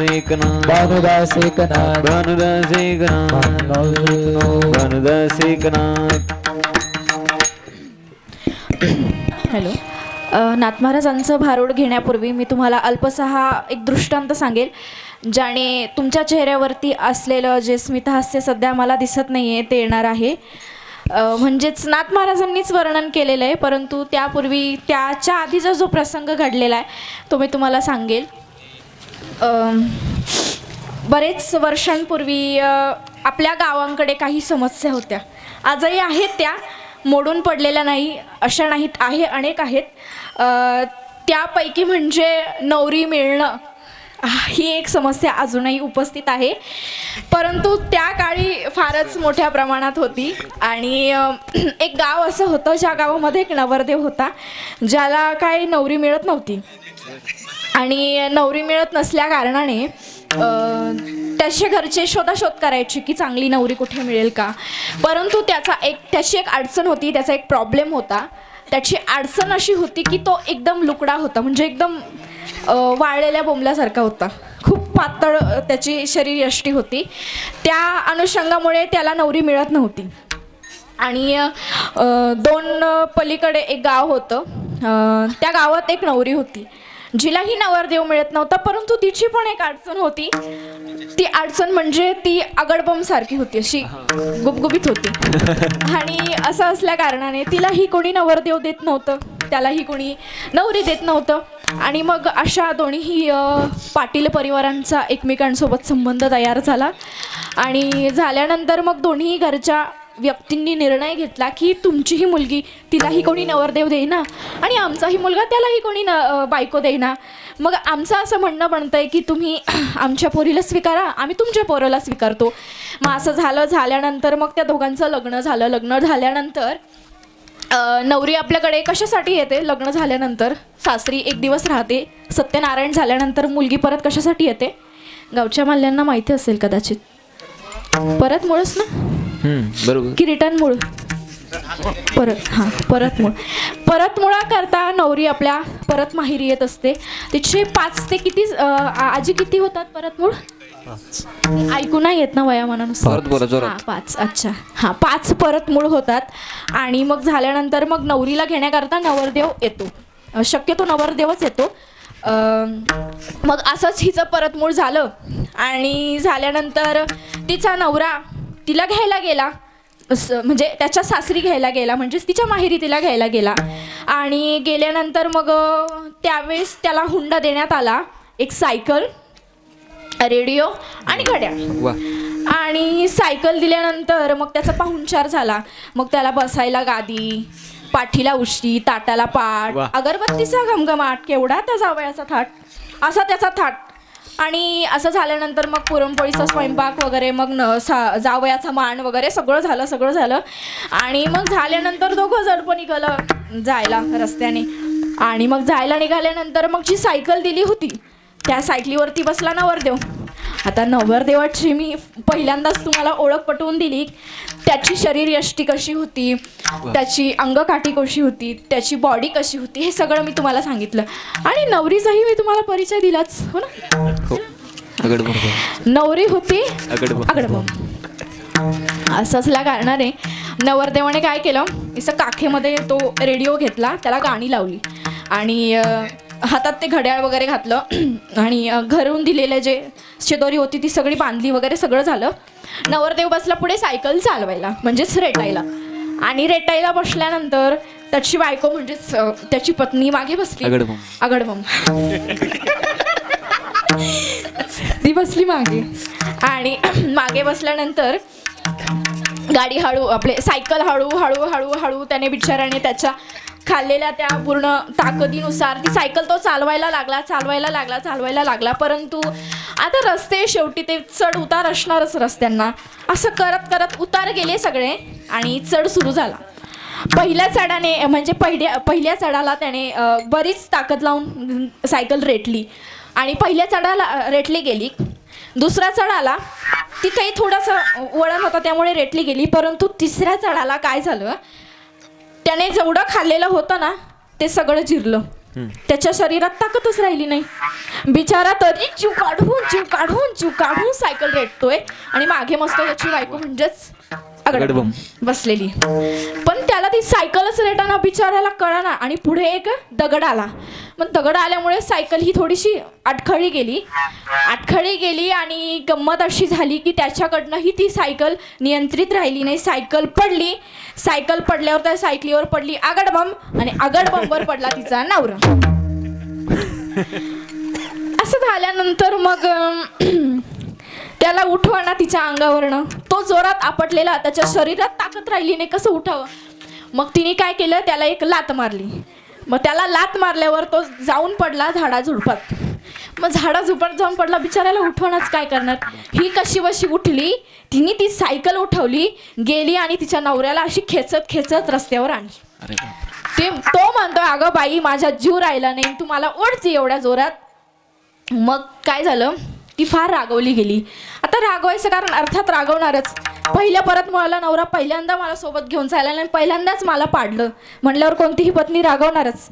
Eknath Bhanudas Eknath Bhanudas Eknath Bhanudas Eknath. Hello. नाथ महाराजांचं भारूड घेण्यापूर्वी मी तुम्हाला अल्पसा एक दृष्टांत सांगेल, ज्याने तुमच्या चेहऱ्यावरती असलेलं जे स्मितहास्य सध्या मला दिसत नाही आहे ते येणार आहे. म्हणजेच नाथ महाराजांनीच वर्णन केलेलं आहे, परंतु त्यापूर्वी त्याच्या आधीचा जो प्रसंग घडलेला आहे तो मी तुम्हाला सांगेल. बरेच वर्षांपूर्वी आपल्या गावांकडे काही समस्या होत्या, आजही आहेत, त्या मोडून पडलेल्या नाही अशा नाहीत, अनेक आहेत. त्यापैकी म्हणजे नवरी मिळणं ही एक समस्या अजूनही उपस्थित आहे, परंतु त्या काळी फारच मोठ्या प्रमाणात होती. आणि एक गाव असं होतं ज्या गावामध्ये एक नवरदेव होता ज्याला काही नवरी मिळत नव्हती. आणि नवरी मिळत नसल्या कारणाने त्याचे घरचे शोधाशोध करायचे की चांगली नवरी कुठे मिळेल का. परंतु त्याची एक अडचण होती, त्याचा एक प्रॉब्लेम होता. त्याची अडचण अशी होती की तो एकदम लुकडा होता, म्हणजे एकदम वाळलेल्या बोंबल्यासारखा होता. खूप पातळ त्याची शरीरयष्टी होती. त्या अनुषंगामुळे त्याला नवरी मिळत नव्हती. आणि दोन पलीकडे एक गाव होतं, त्या गावात एक नवरी होती जिलाही नवरदेव मिळत नव्हता, परंतु तिची पण एक अडचण होती. ती अडचण म्हणजे ती अगडबम सारखी होती, अशी गुबगुबीत होती. आणि असं असल्या कारणाने तिलाही कोणी नवरदेव देत नव्हतं, त्यालाही कोणी नवरी देत नव्हतं. आणि मग अशा दोन्ही पाटील परिवारांचा एकमेकांसोबत संबंध तयार झाला. आणि झाल्यानंतर मग दोन्ही घरच्या व्यक्तींनी निर्णय घेतला की तुमची ही मुलगी तिलाही कोणी नवरदेव देईना आणि आमचाही मुलगा त्यालाही कोणी बायको देईना. मग आमचं असं म्हणणं बनतंय की तुम्ही आमच्या पोरीला स्वीकारा, आम्ही तुमच्या पोराला स्वीकारतो. मग असं झाल्यानंतर मग त्या दोघांचं लग्न झालं. लग्न झाल्यानंतर नवरी आपल्याकडे कशासाठी येते? लग्न झाल्यानंतर सासरी एक दिवस राहते, सत्यनारायण झाल्यानंतर मुलगी परत कशासाठी येते? गावच्या माल्यांना माहिती असेल कदाचित, परत मुळच ना, बरोबर की रिटर्न मूळ? परत मुळा करता नवरी आपल्या परत माहेरी येत असते. तिचे 5 ते किती आजी किती होतात परत मूळ? ऐकू नाही येत ना वयामानानुसार? 5. अच्छा, हां, 5 परत मूळ होतात. आणि मग झाल्यानंतर मग नवरीला घेण्याकरता नवरदेव येतो, शक्यतो नवरदेवच येतो. मग असंच हिचं परत मूळ झालं. आणि झाल्यानंतर तिचा नवरा तिला घ्यायला गेला, म्हणजे त्याच्या सासरी घ्यायला गेला, म्हणजेच तिच्या माहेरी तिला घ्यायला गेला. आणि गेल्यानंतर मग त्यावेळेस त्याला हुंडा देण्यात आला, एक सायकल, रेडिओ आणि घड्याळ. आणि सायकल दिल्यानंतर मग त्याचा पाहुणचार झाला. मग त्याला बसायला गादी, पाठीला उशी, ताटाला पाट, अगरबत्तीचा घमघमाट, केवढा त्या जावयाचा थाट, असा त्याचा थाट. आणि असं झाल्यानंतर मग पुरणपोळीचा स्वयंपाक वगैरे, मग जावयाचा मान वगैरे सगळं झालं. आणि मग झाल्यानंतर दोघं जडपं निघालं जायला रस्त्याने. आणि मग जायला निघाल्यानंतर मग जी सायकल दिली होती त्या सायकलीवरती बसला नवरदेव. आता नवरदेवाची मी पहिल्यांदाच तुम्हाला ओळख पटवून दिली, त्याची शरीरयष्टी कशी होती, त्याची अंगकाठी कशी होती, त्याची बॉडी कशी होती, हे सगळं मी तुम्हाला सांगितलं. आणि नवरीचाही मी तुम्हाला परिचय दिलाच, हो ना? नवरी होती अगडबम. असं असल्या कारणाने नवरदेवाने काय केलं, असं काखेमध्ये तो रेडिओ घेतला, त्याला गाणी लावली आणि हातात ते घड्याळ वगैरे घातलं. आणि घरून दिलेले जे शेदोरी होती ती सगळी बांधली वगैरे, सगळं झालं. नवरदेव बसला पुढे सायकल चालवायला, म्हणजेच रेटायला. आणि रेटायला बसल्यानंतर त्याची बायको म्हणजेच त्याची पत्नी मागे बसली, अगडबम ती बसली मागे. आणि मागे बसल्यानंतर गाडी सायकल हळू त्याने बिचाराने त्याच्या खाल्लेल्या त्या पूर्ण ताकदीनुसार ती सायकल तो चालवायला लागला. परंतु आता रस्ते शेवटी ते चढ उतार असणारच रस्त्यांना. असं करत करत उतार गेले सगळे आणि चढ सुरू झाला. पहिल्या चढाने म्हणजे पहिल्या चढाला त्याने बरीच ताकद लावून सायकल रेटली आणि पहिल्या चढाला रेटली गेली. दुसरा चढाला तिथेही थोडंसं वळण होतं त्यामुळे रेटली गेली. परंतु तिसऱ्या चढाला काय झालं, त्याने जेवढं खाल्लेलं होतं ना ते सगळं जिरलं. त्याच्या शरीरात ताकदच राहिली नाही. बिचारा तरी जीव काढून सायकल रेटतोय आणि मागे मस्त त्याची बायको म्हणजेच अगडबम बसलेली. पण त्याला ती सायकलच रेटाना बिचाराला कळना आणि पुढे एक दगड आला. मग दगड आल्यामुळे सायकल ही थोडीशी अडखळी गेली आणि गंमत अशी झाली की त्याच्याकडनं ही ती सायकल नियंत्रित राहिली नाही. सायकल पडल्यावर त्या सायकलीवर पडली आगडबम आणि आगडबमवर पडला तिचा नवरा. असं झाल्यानंतर मग त्याला उठवाना तिच्या अंगावरनं. तो जोरात आपटलेला, त्याच्या शरीरात ताकद राहिली नाही, कसं उठावं. मग तिने काय केलं, त्याला एक लात मारली. मग त्याला लात मारल्यावर तो जाऊन पडला झाडाझुडपात. मग झाडाझुडपात जाऊन पडला. बिचारायला उठवणंच काय करणार. ही कशी बशी उठली, तिने ती सायकल उठवली, गेली आणि तिच्या नवऱ्याला अशी खेचत रस्त्यावर आणली. तो म्हणतो अगं बाई माझा जीव राहिला नाही, तू मला ओढते एवढ्या जोरात. मग काय झालं, ती फार रागवली गेली. आता रागवायचं कारण अर्थात रागवणारच. परत मुळाला नवरा पहिल्यांदा मला सोबत घेऊन जायला नाही, पहिल्यांदाच मला पाडलं म्हणल्यावर कोणतीही पत्नी रागवणारच.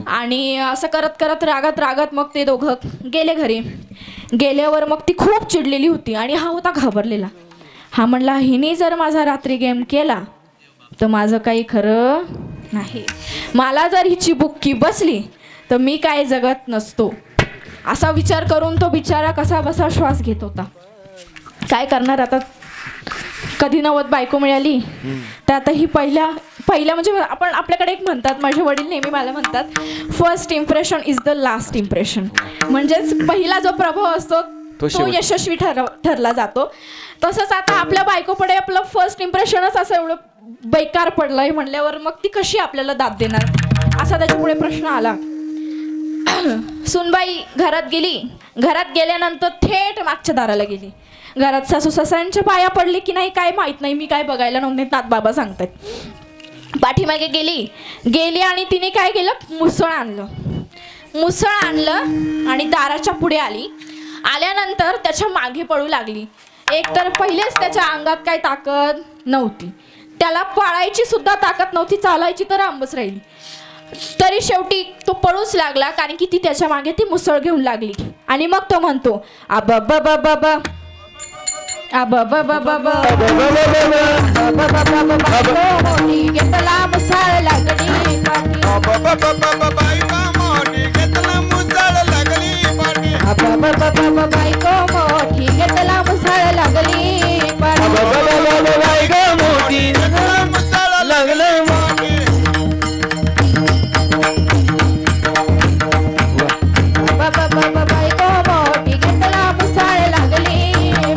आणि असं करत रागात मग ते दोघं गेले घरी. गेल्यावर मग ती खूप चिडलेली होती आणि हा होता घाबरलेला. हा म्हणला हिने जर माझा रात्री गेम केला तर माझं काही खरं नाही. मला जर हिची बुक्की बसली तर मी काय जगत नसतो. असा विचार करून तो बिचारा कसा बसा श्वास घेत होता. काय करणार आता, कधी नवत बायको मिळाली तर आता ही पहिल्या म्हणजे आपण आपल्याकडे एक म्हणतात, माझे वडील नेहमी मला म्हणतात, first impression is the last impression. म्हणजेच पहिला जो प्रभाव असतो तो यशस्वी ठरला जातो. तसंच आता आपल्या बायकोपुढे आपलं फर्स्ट इम्प्रेशनच असं एवढं बेकार पडलंय म्हणल्यावर मग ती कशी आपल्याला दाद देणार, असा त्याच्यापुढे प्रश्न आला. सुनबाई घरात गेली. घरात गेल्यानंतर थेट मागच्या दाराला गेली. घरात सासू सासऱ्यांच्या पाया पडले की नाही काय माहित नाही, मी काय बघायला नव्हते, नात बाबा सांगतात. पाठीमागे गेली आणि तिने काय केलं, मुसळ आणलं आणि दाराच्या पुढे आली. आल्यानंतर त्याच्या मागे पळू लागली. एकतर पहिलेच त्याच्या अंगात काय ताकद नव्हती, त्याला पळायची सुद्धा ताकद नव्हती, चालायची तर आंबच राहिली. तरी शेवटी तो पळूच लागला, कारण की ती त्याच्या मागे ती मुसळ घेऊन लागली. आणि मग तो म्हणतो घेतला मुसळ लागली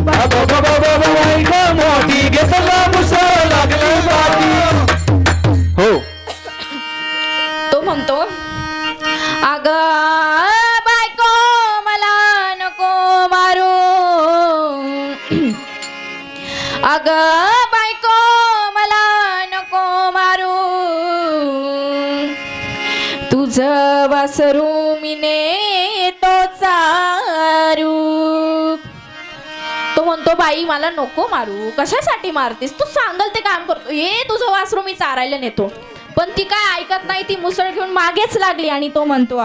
बायको मोठी, घेतला मुसळ लागली तो म्हणतो अगं बायको मला नको मारू, अगं बायको मला नको मारू, तुझं वासरू मीने तो चारू. तो म्हणतो बाई मला नको मारू, कशासाठी मारतेस, तू सांगल ते काम करतो, हे तुझं वासरू मी चारायला नेतो. पण ती काय ऐकत नाही, ती मुसळ घेऊन मागेच लागली आणि तो म्हणतो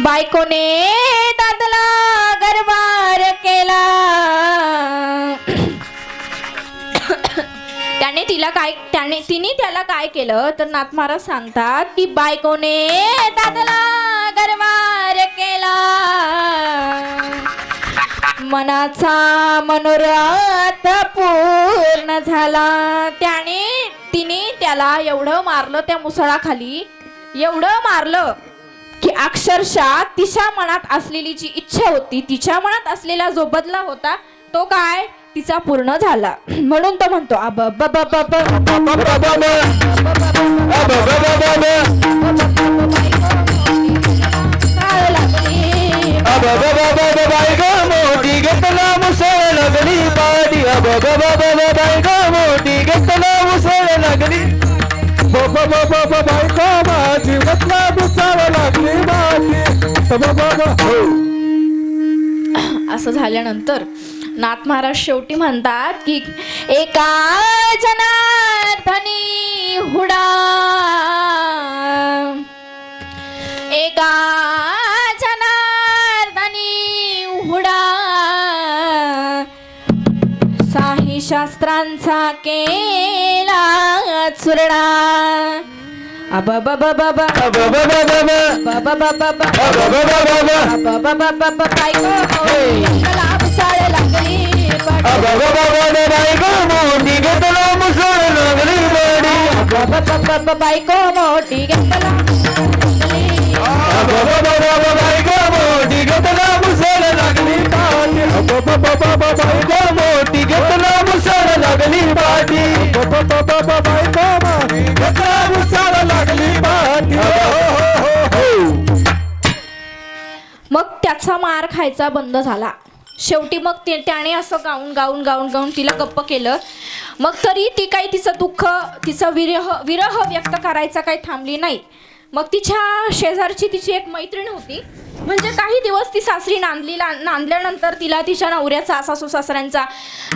बायकोने दादला गरबार केला. तिने त्याला काय केलं तर नाथ महाराज सांगतात की बायकोने दादला गरबार केला. मनाचा मनोरथ पूर्ण झाला. तिने त्याला एवढं मारलं, त्या मुसळाखाली एवढं मारलं की अक्षरशः तिच्या मनात असलेली जी इच्छा होती, तिच्या मनात असलेला जो बदला होता तो काय तिचा पूर्ण झाला. म्हणून तो म्हणतो मोठी घेतला मुसळ बायको मोठी घेतला मुसळ लागली बायको माझी मतलब चाव लागली माझी असं झाल्यानंतर नाथ महाराज शेवटी म्हणतात की एका जनार्दनी हुडा एका जनार्दनी हुडा साही शास्त्रांचा केला चुरडा बायको मोठी घेतला मुसळ लागली बायको मोठी घेतला मुसळ लागली पाठी घेतला मुसळ लागली पाठी मग त्याचा मार खायचा बंद झाला. शेवटी मग त्याने असं गाऊन तिला गप्प केलं. मग तरी ती काही तिचं दुःख तिचं विरह व्यक्त करायचा काही थांबली नाही. मग तिच्या शेजारची तिची एक मैत्रीण होती. म्हणजे काही दिवस ती सासरी नांदल्यानंतर तिला तिच्या नवऱ्याचा सासू सासऱ्यांचा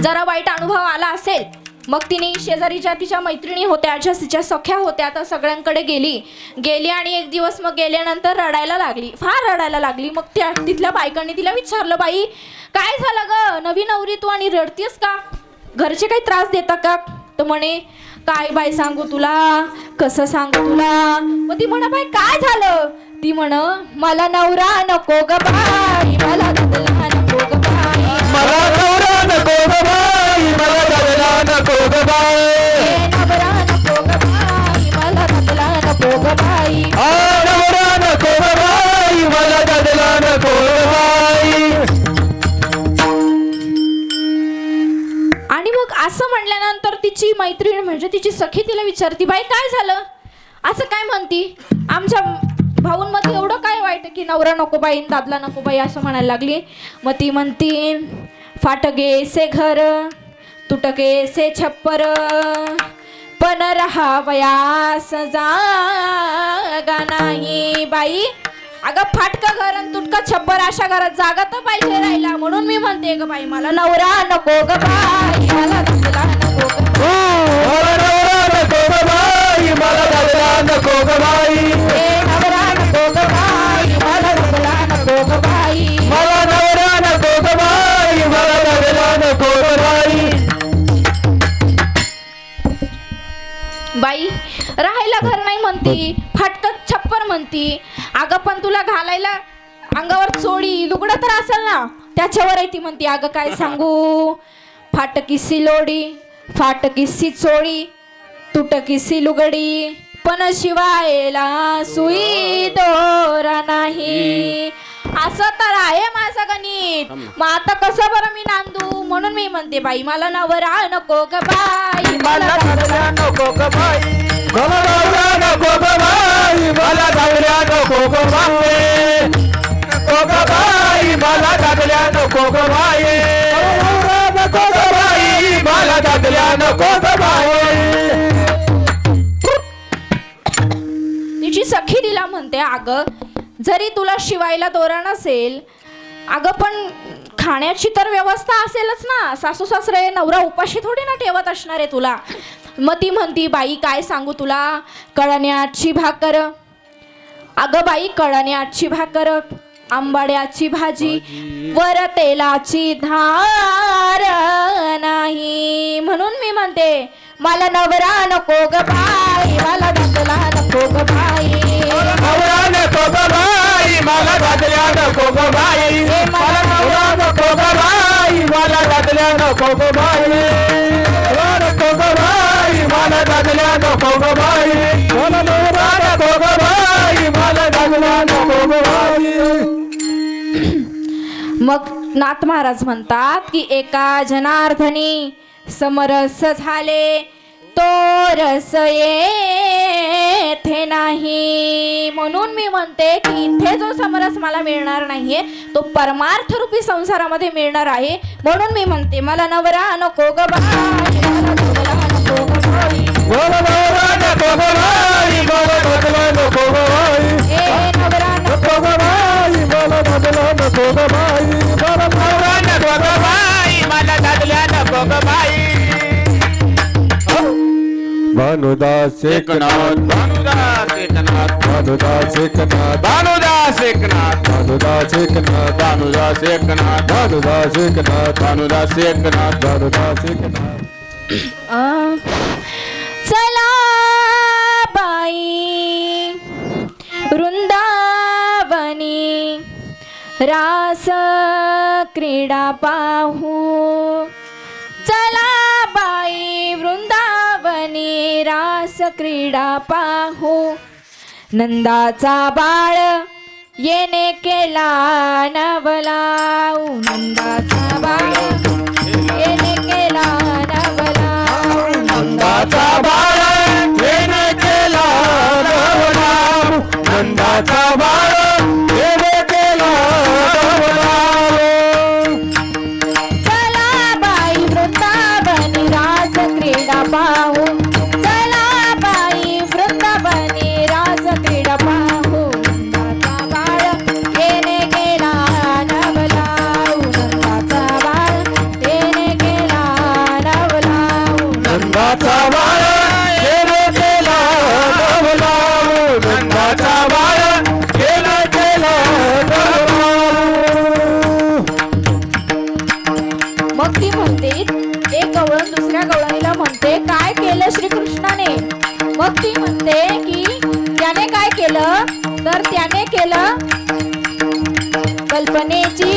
जरा वाईट अनुभव आला असेल. मग तिने शेजारीच्या तिच्या मैत्रिणी होत्या ज्या तिच्या सख्या होत्या तर सगळ्यांकडे गेली आणि एक दिवस मग गेल्यानंतर रडायला लागली, फार रडायला लागली. मग त्या तिथल्या बायकांनी तिला विचारलं, बाई काय झालं ग, नवी नवरी तू आणि रडतीस का, घरचे काही त्रास देता का? तर म्हणे काय बाई सांगू तुला, कसं सांगू तुला. मग ती म्हणा बाई काय झालं. ती म्हण मला नवरा नको ग बाई, मला बदला नको ग बाई, मला नवरा नको ग बाई, मला बदला नको ग बाई, नवरा नको ग बाई, मला बदला नको ग बाई, नवरा नको ग बाई, मला बदला नको ग बाई. आणि मग असं म्हणल्यानंतर तिची मैत्रीण म्हणजे तिची सखी तिला विचारती, बाई काय झालं, असं काय म्हणती, आमच्या भाऊंमध्ये एवढं काय वाईट की नवरा नको बाई दादला नको बाई असं म्हणायला लागली. मग ती म्हणती फाटगे से घर तुटके से छप्पर पण राहावयास जागा नाही. बाई अगं फाटका घर आणि तुटका छप्पर अशा घरात जागा तर पाहिजे राहिला. म्हणून मी म्हणते ग बाई मला नवरा नको ग बाई, मला दादला नको ग बाई, मला नवरा नको ग बाई, मला बदला नको ग बाई, नवरा नको ग बाई, मला दादला नको ग बाई, मला नवरा नको ग बाई, मला बदला नको ग बाई. बाई राहायला घर नाही म्हणती, फाटकत छप्पर म्हणती. अगं पण तुला घालायला अंगावर चोळी लुगडं तर असेल ना, त्याच्यावर ती म्हणती अगं काय सांगू, फाटकीसी लोडी फाटकीसी चोळी तुटकीसी लुगडी पण शिवायला सुई दोरा नाही. असं तर आहे माझं गणित. मग आता कसं बरं मी नांदू. म्हणून मी म्हणते बाई मला नवरा नको ग बाई, मला बदला नको ग बाई, मला नवरा नको ग बाई, मला बदला नको ग बाई, नको ग बाई, मला बदला नको ग बाई, नवरा नको ग बाई, मला बदला नको ग बाई. तिची सखी तिला म्हणते अगं जरी तुला शिवायला दोरा नसेल अगं पण खाण्याची तर व्यवस्था असेलच ना, सासू सासरे नवरा उपाशी थोडी ना ठेवत असणार आहे तुला. मग ती म्हणती बाई काय सांगू तुला, कळण्याची भाकर, अगं बाई कळण्याची भाकर, आंबाड्याची भाजी, वर तेलाची धार नाही. म्हणून मी म्हणते मला नवरा नको ग बाई, मला दादला नको ग बाई, नवरा नको ग बाई, मला बदला नको ग बाई, मला नवरा नको ग बाई, मला बदला नको ग बाई, नवरा नको ग बाई, मला बदला नको ग बाई, मला नवरा नको ग बाई, मला बदला नको ग बाई. मग नाथ महाराज म्हणतात की एका जनार्दनी समरस झाले तो रस ये येथे नाही. म्हणून मी म्हणते की इथे जो समरस मला मिळणार नाहीये तो परमार्थ रूपी संसारामध्ये मिळणार आहे. म्हणून मी म्हणते मला नवरा नको ग बाई, मला नवरा नको ग बाई. मला नवरा नको ग बाई, मला बदला नको ग बाई. ए नवरा नको नको ग बाई, मला बदला नको ग बाई. मला नवरा नको ग बाई, मला बदला नको ग बाई. भानुदास एकनाथ, भानुदास एकनाथ, भानुदास एकनाथ, भानुदास एकनाथ, भानुदास एकनाथ, भानुदास एकनाथ, भानुदास एकनाथ, भानुदास एकनाथ, भानुदास एकनाथ. चला बाई वृंदावनी रास क्रीडा पाहू. चला बाई वृंदावनी रास क्रीडा पाहू. नंदाचा बाळ येणे केला नवलाऊ. नंदाचा बाळ येणे केला नवलाऊ. नंदाचा बाळ येणे केला नवलाऊ. नंदाचा बाळ येणे केला नवलाऊ. चला बाई वृंदावनी रास क्रीडा पाहू. चला बाई वृंदावनी रास क्रीडा पाहू. नंदाचा बाळ येणे गेला नवलाऊ. नंदाचा बाळ येणे गेला नवलाऊ. नंदाचा बाळ येणे केला नवलाऊ. नंदाचा बाळ येणे केला नवलाऊ. मग ती म्हणते एक गवळण दुसऱ्या गवळणीला म्हणते काय केलं श्रीकृष्णाने. मग ती म्हणते की त्याने काय केलं तर त्याने केलं कल्पनेची